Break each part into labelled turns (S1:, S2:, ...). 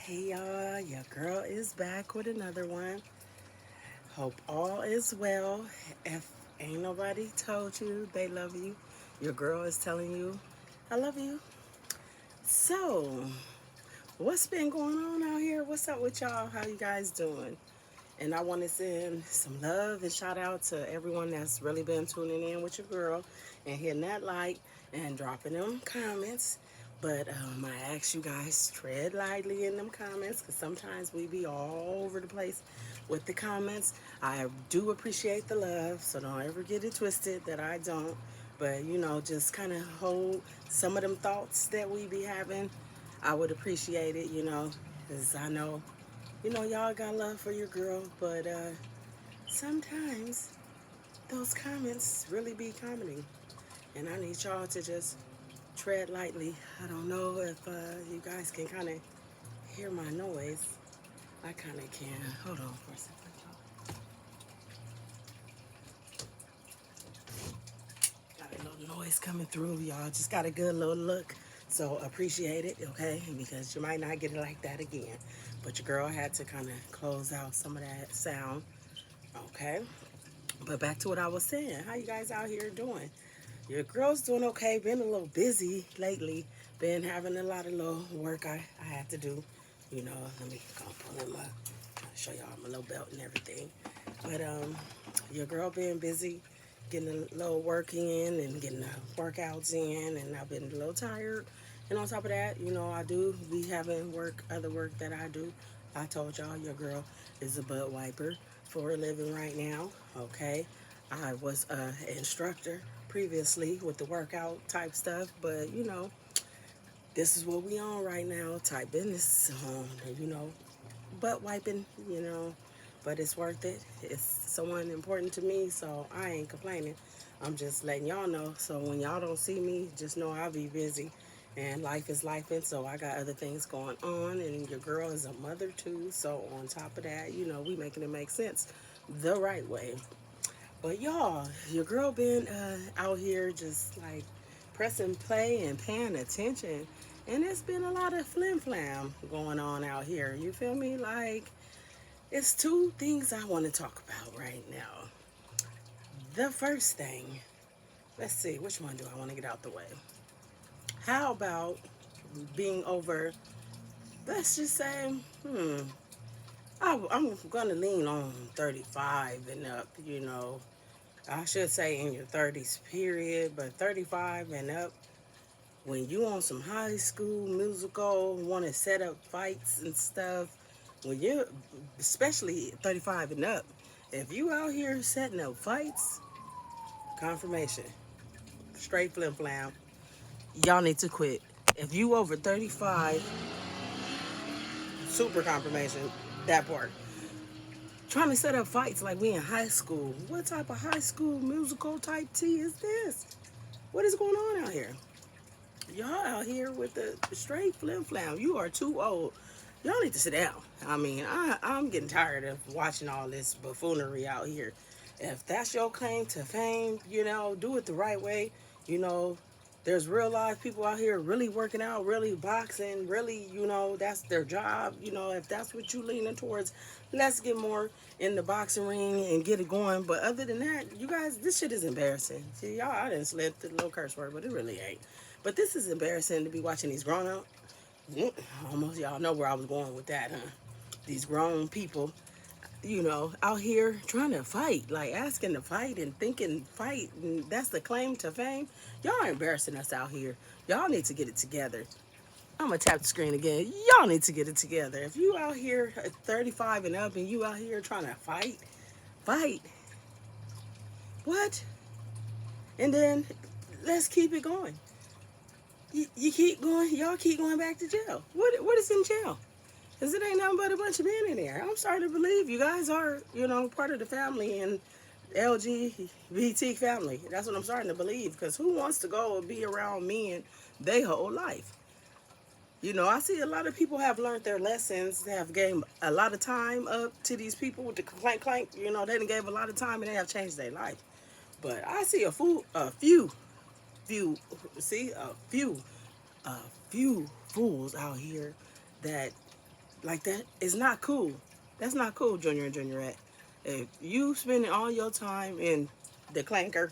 S1: Hey y'all, your girl is back with another one. Hope all is well. If ain't nobody told you they love you, your girl is telling you I love you. So, what's been going on out here? What's up with y'all? How you guys doing? And I want to send some love and shout out to everyone that's really been tuning in with your girl and hitting that like and dropping them comments. But I ask you guys tread lightly in them comments because sometimes we be all over the place with the comments. I do appreciate the love, so don't ever get it twisted that I don't. But just kind of hold some of them thoughts that we be having. I would appreciate it, because I know y'all got love for your girl, but sometimes those comments really be comedy. And I need y'all to just tread lightly. I don't know if you guys can kind of hear my noise. I kind of can. Hold on for a second, y'all. Got a little noise coming through, y'all. Just got a good little look. So appreciate it, okay? Because you might not get it like that again. But your girl had to kind of close out some of that sound, okay? But back to what I was saying. How you guys out here doing? Your girl's doing okay. Been a little busy lately. Been having a lot of little work I had to do. Let me go pull him up. Trying to show y'all my little belt and everything. But your girl been busy getting a little work in and getting the workouts in, and I've been a little tired. And on top of that, I do be having other work that I do. I told y'all your girl is a butt wiper for a living right now. Okay, I was a instructor previously with the workout type stuff, but this is what we on right now, type business. Butt wiping, but it's worth it. It's someone important to me, so I ain't complaining. I'm just letting y'all know. So when y'all don't see me, just know I'll be busy. And life is life, and so I got other things going on. And your girl is a mother too. So on top of that, we making it make sense the right way. But y'all, your girl been out here just like pressing play and paying attention. And it's been a lot of flim flam going on out here. You feel me? Like, it's two things I want to talk about right now. The first thing, let's see, which one do I want to get out the way? How about being over, let's just say, I'm going to lean on 35 and up. I should say in your 30s, period, but 35 and up, when you on some high school musical, want to set up fights and stuff, when you're, especially 35 and up, if you out here setting up fights, confirmation, straight flim flam, y'all need to quit. If you over 35, super confirmation, that part. Trying to set up fights like we in high school. What type of high school musical type tea is this? What is going on out here? Y'all out here with the straight flim flam. You are too old. Y'all need to sit down. I'm getting tired of watching all this buffoonery out here. If that's your claim to fame, do it the right way. You know, there's real life people out here really working out, really boxing, really, that's their job. If that's what you leaning towards, let's get more in the boxing ring and get it going. But other than that, you guys, this shit is embarrassing. See, y'all, I didn't slip the little curse word, but it really ain't. But this is embarrassing to be watching these grown up. Almost y'all know where I was going with that, huh? These grown people, out here trying to fight, like asking to fight and thinking fight, and that's the claim to fame. Y'all are embarrassing us out here. Y'all need to get it together. I'm gonna tap the screen again. Y'all need to get it together. If you out here at 35 and up and you out here trying to fight, what? And then let's keep it going. You keep going, y'all keep going back to jail. What is in jail? Because it ain't nothing but a bunch of men in there. I'm starting to believe you guys are, part of the family and LGBT family. That's what I'm starting to believe. Because who wants to go and be around men their whole life? I see a lot of people have learned their lessons. They have given a lot of time up to these people with the clank clank. They done gave a lot of time and they have changed their life. But I see few, see, a few fools out here that Like that is not cool. That's not cool, Junior and Juniorette. If you spending all your time in the clanker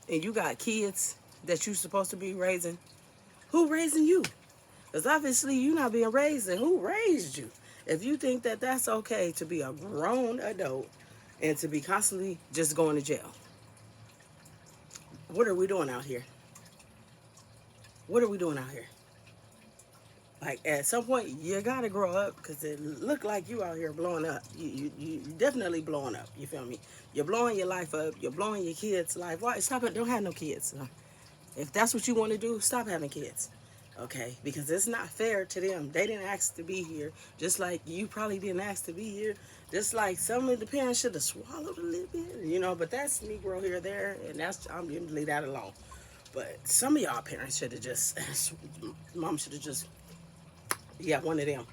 S1: and you got kids that you supposed to be raising, who raising you? Because obviously you're not being raised, and who raised you? If you think that that's okay to be a grown adult and to be constantly just going to jail, what are we doing out here? What are we doing out here? Like at some point you gotta grow up because it look like you out here blowing up. You definitely blowing up. You feel me? You're blowing your life up. You're blowing your kids' life. Why? Stop it. Don't have no kids. If that's what you want to do, stop having kids. Okay? Because it's not fair to them. They didn't ask to be here. Just like you probably didn't ask to be here. Just like some of the parents should have swallowed a little bit. You know, but that's Negro here, there, and I'm going to leave that alone. But some of y'all parents should have just, mom should have just, yeah, one of them.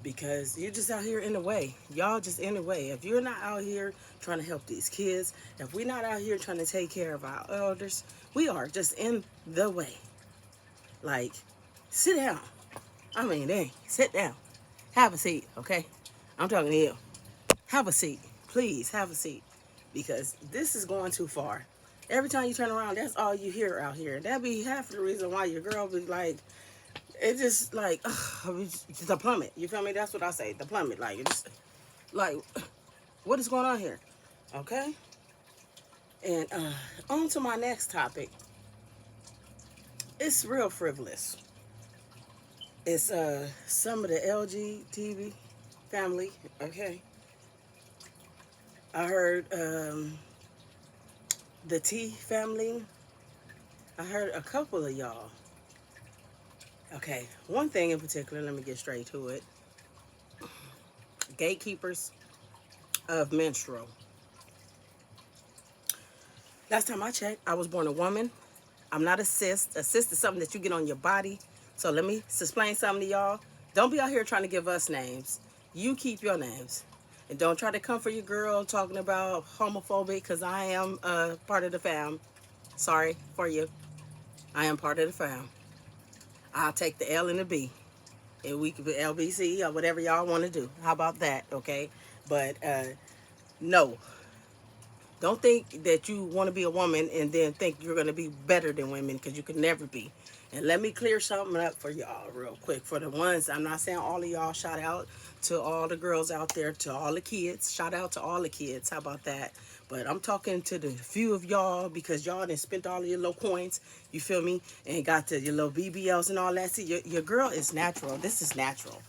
S1: Because you're just out here in the way. Y'all just in the way. If you're not out here trying to help these kids, if we're not out here trying to take care of our elders, we are just in the way. Like, sit down. I mean, dang, sit down. Have a seat, okay? I'm talking to you. Have a seat. Please, have a seat. Because this is going too far. Every time you turn around, that's all you hear out here. That'd be half the reason why your girl be like, it's just like, the plummet. You feel me? That's what I say, the plummet. Like, it's just, like, what is going on here? Okay? And on to my next topic. It's real frivolous. It's some of the LGBT family, okay? I heard the T family. I heard a couple of y'all. Okay, one thing in particular, let me get straight to it. Gatekeepers of menstrual. Last time I checked, I was born a woman. I'm not a cyst. A cyst is something that you get on your body. So let me explain something to y'all. Don't be out here trying to give us names. You keep your names. And don't try to come for your girl talking about homophobic, because I am part of the fam. Sorry for you. I am part of the fam. I'll take the L and the B. And we could be LBC or whatever y'all want to do. How about that, okay? But no. Don't think that you want to be a woman and then think you're going to be better than women, because you can never be. And let me clear something up for y'all real quick. For the ones, I'm not saying all of y'all, shout out to all the girls out there, to all the kids. Shout out to all the kids. How about that? But I'm talking to the few of y'all, because y'all done spent all of your little coins, you feel me? And got to your little BBLs and all that. See, your girl is natural. This is natural.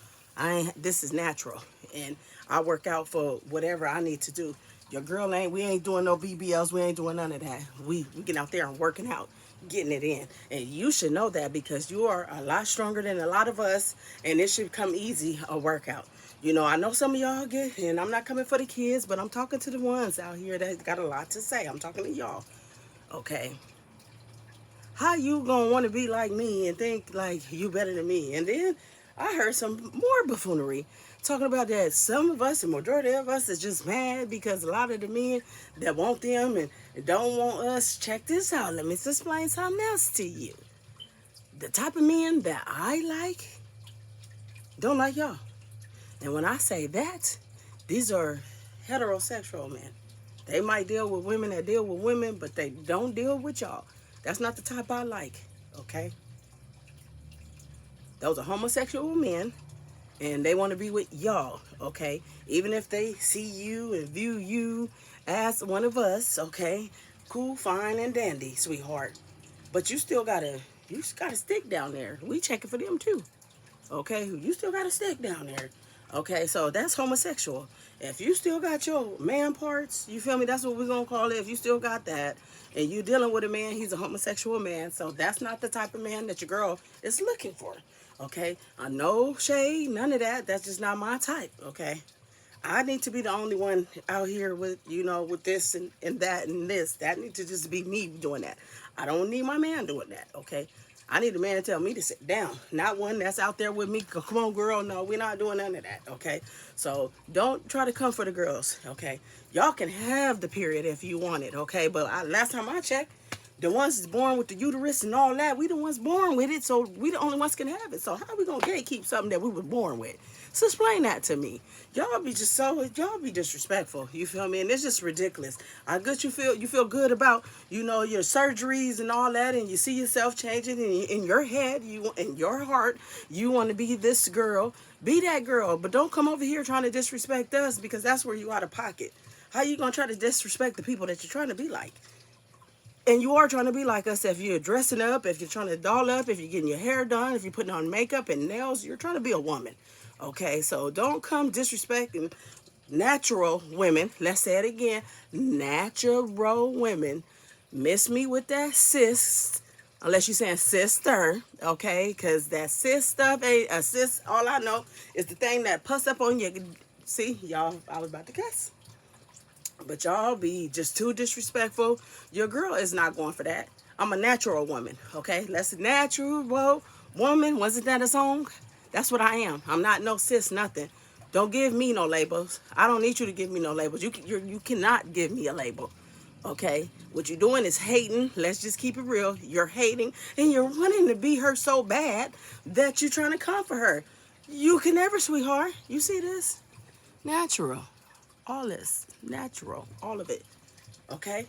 S1: This is natural. And I work out for whatever I need to do. Your girl we ain't doing no BBLs. We ain't doing none of that. We getting out there and working out, getting it in. And you should know that, because you are a lot stronger than a lot of us, and it should come easy, a workout. You know, I know some of y'all get, and I'm not coming for the kids, but I'm talking to the ones out here that got a lot to say. I'm talking to y'all. Okay. How you gonna want to be like me and think like you better than me? And then I heard some more buffoonery talking about that some of us, the majority of us, is just mad because a lot of the men that want them and don't want us. Check this out. Let me explain something else to you. The type of men that I like don't like y'all. And when I say that, these are heterosexual men. They might deal with women that deal with women, but they don't deal with y'all. That's not the type I like, okay? Those are homosexual men, and they want to be with y'all, okay? Even if they see you and view you as one of us, okay? Cool, fine, and dandy, sweetheart. But you still gotta stick down there. We checking for them too, okay? You still got to stick down there, okay? So that's homosexual. If you still got your man parts, you feel me? That's what we're gonna call it. If you still got that, and you dealing with a man, he's a homosexual man. So that's not the type of man that your girl is looking for. Okay, no shade, none of that. That's just not my type. Okay, I need to be the only one out here with, you know, with this and that and this. That needs to just be me doing that. I don't need my man doing that. Okay, I need a man to tell me to sit down, not one that's out there with me. Come on, girl. No, we're not doing none of that. Okay, so don't try to come for the girls. Okay, y'all can have the period if you want it. Okay, but last time I checked, the ones that's born with the uterus and all that, we the ones born with it, so we the only ones can have it. So how are we gonna gatekeep something that we were born with? So explain that to me. Y'all be just so, y'all be disrespectful. You feel me? And it's just ridiculous. I guess you feel good about, you know, your surgeries and all that, and you see yourself changing in your head, you in your heart, you want to be this girl. Be that girl, but don't come over here trying to disrespect us, because that's where you out of pocket. How you gonna try to disrespect the people that you're trying to be like? And you are trying to be like us if you're dressing up, if you're trying to doll up, if you're getting your hair done, if you're putting on makeup and nails, you're trying to be a woman. Okay, so don't come disrespecting natural women. Let's say it again. Natural women. Miss me with that sis. Unless you're saying sister, okay? Because that sis stuff ain't a sis. All I know is the thing that puss up on you. See, y'all, I was about to cuss. But y'all be just too disrespectful. Your girl is not going for that. I'm a natural woman, okay? Let's natural woman. Wasn't that a song? That's what I am. I'm not no sis, nothing. Don't give me no labels. I don't need you to give me no labels. You cannot give me a label, okay? What you're doing is hating. Let's just keep it real. You're hating, and you're wanting to be her so bad that you're trying to comfort her. You can never, sweetheart. You see this? Natural. All this. Natural. All of it. Okay?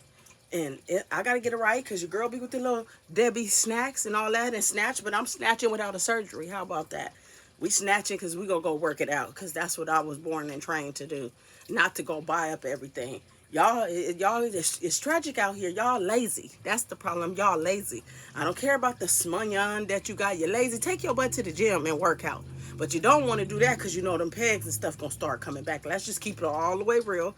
S1: And I got to get it right, because your girl be with the little Debbie snacks and all that and snatch, but I'm snatching without a surgery. How about that? We snatching because we going to go work it out, because that's what I was born and trained to do, not to go buy up everything. Y'all, it's tragic out here. Y'all lazy. That's the problem. Y'all lazy. I don't care about the smunyon that you got. You're lazy. Take your butt to the gym and work out. But you don't want to do that because you know them pegs and stuff going to start coming back. Let's just keep it all the way real.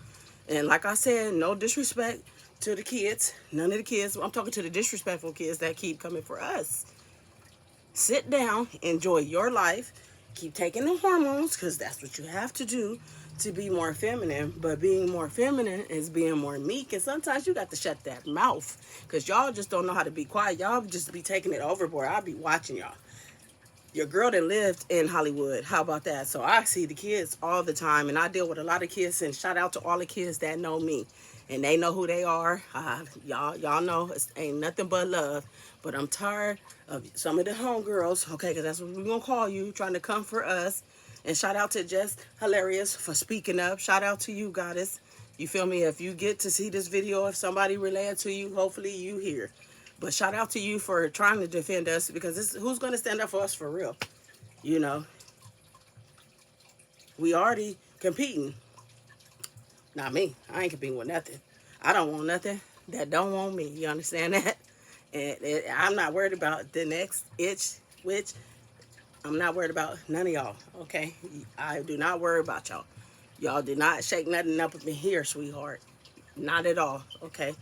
S1: And like I said, no disrespect to the kids. None of the kids. I'm talking to the disrespectful kids that keep coming for us. Sit down. Enjoy your life. Keep taking the hormones, because that's what you have to do to be more feminine. But being more feminine is being more meek. And sometimes you got to shut that mouth, because y'all just don't know how to be quiet. Y'all just be taking it overboard. I'll be watching y'all. Your girl that lived in Hollywood, how about that? So I see the kids all the time, and I deal with a lot of kids, and shout out to all the kids that know me, and they know who they are. Y'all know it ain't nothing but love. But I'm tired of some of the homegirls, okay, because that's what we're going to call you, trying to come for us. And shout out to Just Hilarious for speaking up. Shout out to you, Goddess. You feel me? If you get to see this video, if somebody relayed to you, hopefully you hear. But shout out to you for trying to defend us, because who's going to stand up for us for real? You know, we already competing. Not me. I ain't competing with nothing. I don't want nothing that don't want me. You understand that? And I'm not worried about the next itch, which I'm not worried about none of y'all, okay? I do not worry about y'all. Y'all do not shake nothing up with me here, sweetheart. Not at all, okay?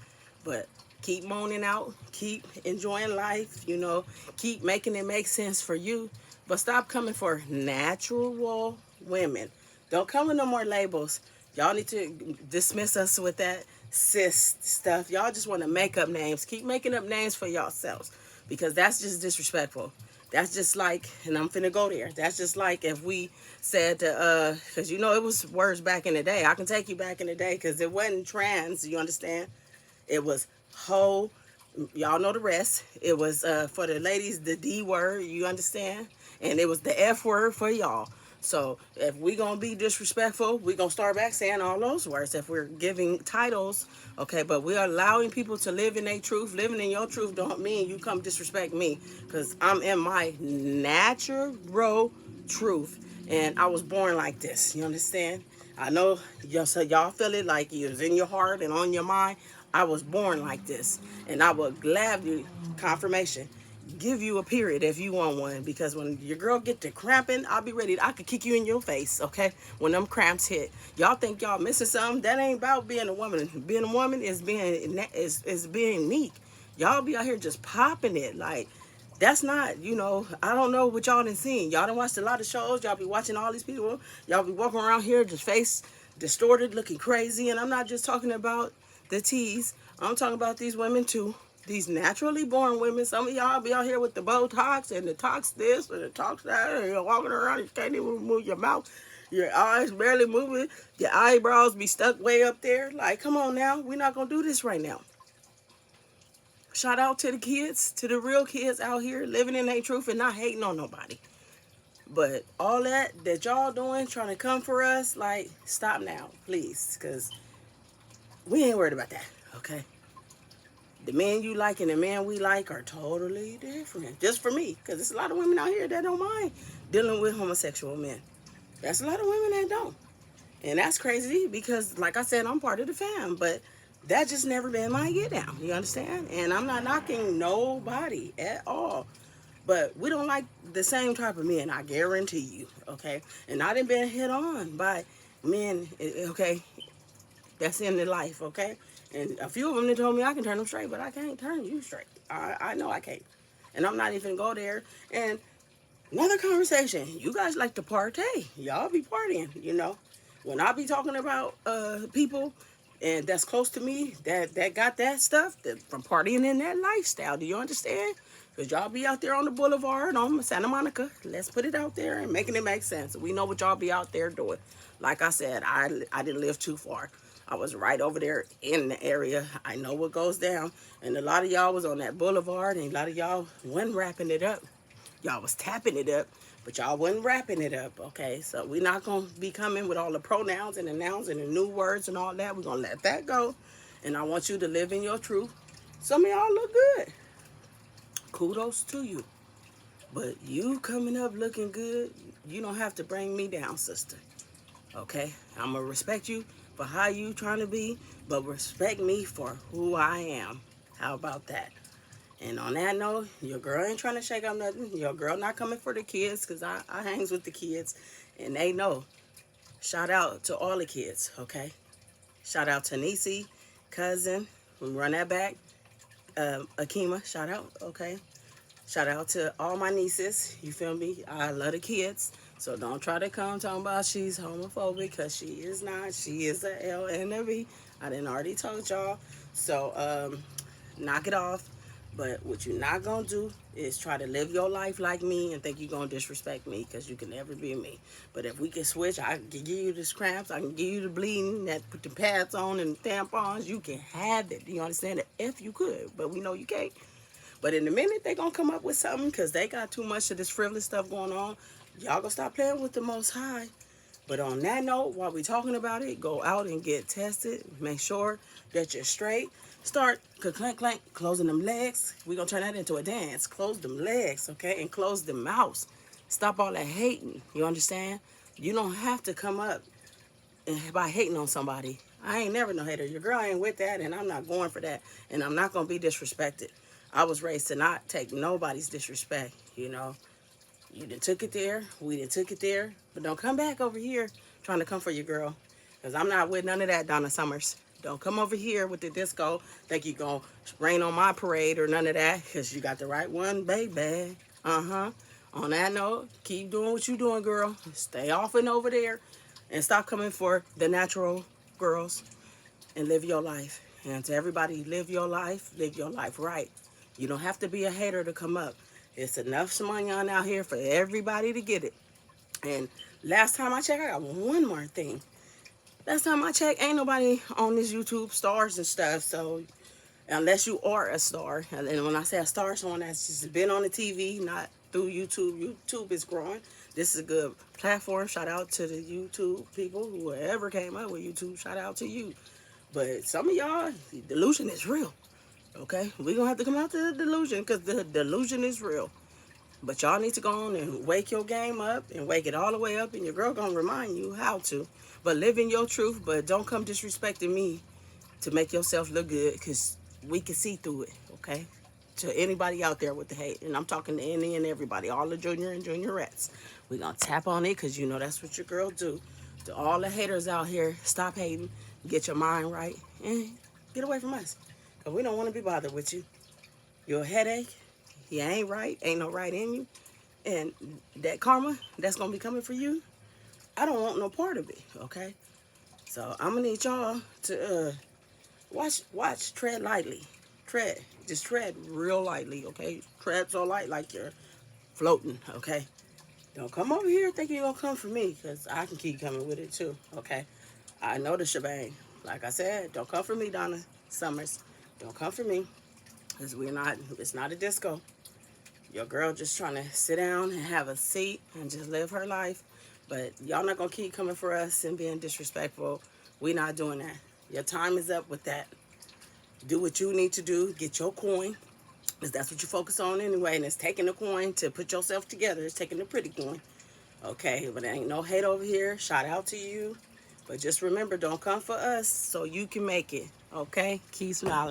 S1: But keep moaning out. Keep enjoying life, you know. Keep making it make sense for you. But stop coming for natural women. Don't come with no more labels. Y'all need to dismiss us with that cis stuff. Y'all just want to make up names. Keep making up names for yourselves, because that's just disrespectful. That's just like, and I'm finna go there. That's just like if we said to, because you know it was words back in the day. I can take you back in the day, because it wasn't trans, you understand? It was hoe. Y'all know the rest. It was for the ladies, the D word, you understand? And it was the F word for y'all. So if we gonna be disrespectful, we gonna start back saying all those words if we're giving titles, okay? But we are allowing people to live in their truth. Living in your truth don't mean you come disrespect me, because I'm in my natural truth, and I was born like this. You understand? I know y'all feel it like it's in your heart and on your mind. I was born like this, and I will gladly confirmation give you a period if you want one, because when your girl get to cramping, I'll be ready. I could kick you in your face, okay, when them cramps hit. Y'all think y'all missing something? That ain't about being a woman. Being a woman is being meek. Y'all be out here just popping it like that's not, you know, I don't know what y'all done seen. Y'all done watched a lot of shows. Y'all be watching all these people. Y'all be walking around here just face distorted, looking crazy. And I'm not just talking about the tees. I'm talking about these women too. These naturally born women. Some of y'all be out here with the Botox and the tox this and the tox that, and you're walking around, you can't even move your mouth. Your eyes barely moving. Your eyebrows be stuck way up there. Like, come on now. We're not going to do this right now. Shout out to the kids, to the real kids out here living in their truth and not hating on nobody. But all that y'all doing, trying to come for us, like, stop now, please, because we ain't worried about that, okay? The men you like and the men we like are totally different. Just for me, because there's a lot of women out here that don't mind dealing with homosexual men. That's a lot of women that don't. And that's crazy because, like I said, I'm part of the fam, but that just never been my get down. You understand? And I'm not knocking nobody at all. But we don't like the same type of men, I guarantee you, okay? And I done been hit on by men, okay, that's in their life, okay? And a few of them, they told me I can turn them straight, but I can't turn you straight. I know I can't. And I'm not even go there. And another conversation, you guys like to partay. Y'all be partying, you know? When I be talking about people and that's close to me, that got that stuff, from partying in that lifestyle, do you understand? Because y'all be out there on the boulevard on Santa Monica. Let's put it out there and making it make sense. We know what y'all be out there doing. Like I said, I didn't live too far. I was right over there in the area. I know what goes down. And a lot of y'all was on that boulevard, and a lot of y'all wasn't wrapping it up. Y'all was tapping it up, but y'all wasn't wrapping it up, okay? So we're not going to be coming with all the pronouns and the nouns and the new words and all that. We're going to let that go. And I want you to live in your truth. Some of y'all look good. Kudos to you. But you coming up looking good, you don't have to bring me down, sister. Okay? I'm going to respect you for how you trying to be, but respect me for who I am. How about that? And on that note, your girl ain't trying to shake up nothing. Your girl not coming for the kids, because I hangs with the kids, and they know. Shout out to all the kids, okay? Shout out to Nisi, cousin, we run that back. Akima, shout out, okay? Shout out to all my nieces, you feel me? I love the kids, so don't try to come talking about she's homophobic, because she is not. She is a L and a B. I done already told y'all, so knock it off. But what you're not going to do is try to live your life like me and think you're going to disrespect me, because you can never be me. But if we can switch, I can give you the cramps, I can give you the bleeding, that put the pads on and tampons, you can have it. You understand it? If you could, but we know you can't. But in a minute, they going to come up with something, because they got too much of this frivolous stuff going on. Y'all going to stop playing with the Most High. But on that note, while we talking about it, go out and get tested. Make sure that you're straight. Start clank, clank, closing them legs. We're going to turn that into a dance. Close them legs, okay? And close them mouths. Stop all that hating. You understand? You don't have to come up by hating on somebody. I ain't never no hater. Your girl ain't with that, and I'm not going for that. And I'm not going to be disrespected. I was raised to not take nobody's disrespect, you know? You done took it there. We done took it there. But don't come back over here trying to come for your girl. Because I'm not with none of that, Donna Summers. Don't come over here with the disco. Think you going to rain on my parade or none of that. Because you got the right one, baby. Uh-huh. On that note, keep doing what you doing, girl. Stay off and over there. And stop coming for the natural girls. And live your life. And to everybody, live your life right. You don't have to be a hater to come up. It's enough money on out here for everybody to get it. And last time I checked, I got one more thing. Last time I checked, ain't nobody on this YouTube stars and stuff. So unless you are a star, and when I say a star, someone that's just been on the TV, not through YouTube. YouTube is growing. This is a good platform. Shout out to the YouTube people, whoever came up with YouTube. Shout out to you. But some of y'all, delusion is real. Okay, we're going to have to come out to the delusion, because the delusion is real. But y'all need to go on and wake your game up and wake it all the way up, and your girl going to remind you how to. But live in your truth, but don't come disrespecting me to make yourself look good, because we can see through it, okay? To anybody out there with the hate, and I'm talking to any and everybody, all the junior and juniorettes. We're going to tap on it, because you know that's what your girl do. To all the haters out here, stop hating, get your mind right, and get away from us. Because we don't want to be bothered with you. You're a headache. You ain't right. Ain't no right in you. And that karma that's going to be coming for you, I don't want no part of it, okay? So I'm going to need y'all to watch, tread lightly. Just tread real lightly, okay? Tread so light like you're floating, okay? Don't come over here thinking you're going to come for me, because I can keep coming with it too, okay? I know the shebang. Like I said, don't come for me, Donna Summers. Don't come for me, because it's not a disco. Your girl just trying to sit down and have a seat and just live her life. But y'all not gonna keep coming for us and being disrespectful. We not doing that. Your time is up with that. Do what you need to do. Get your coin. Because that's what you focus on anyway. And it's taking the coin to put yourself together. It's taking the pretty coin. Okay, but there ain't no hate over here. Shout out to you. But just remember, don't come for us so you can make it. Okay? Keep smiling.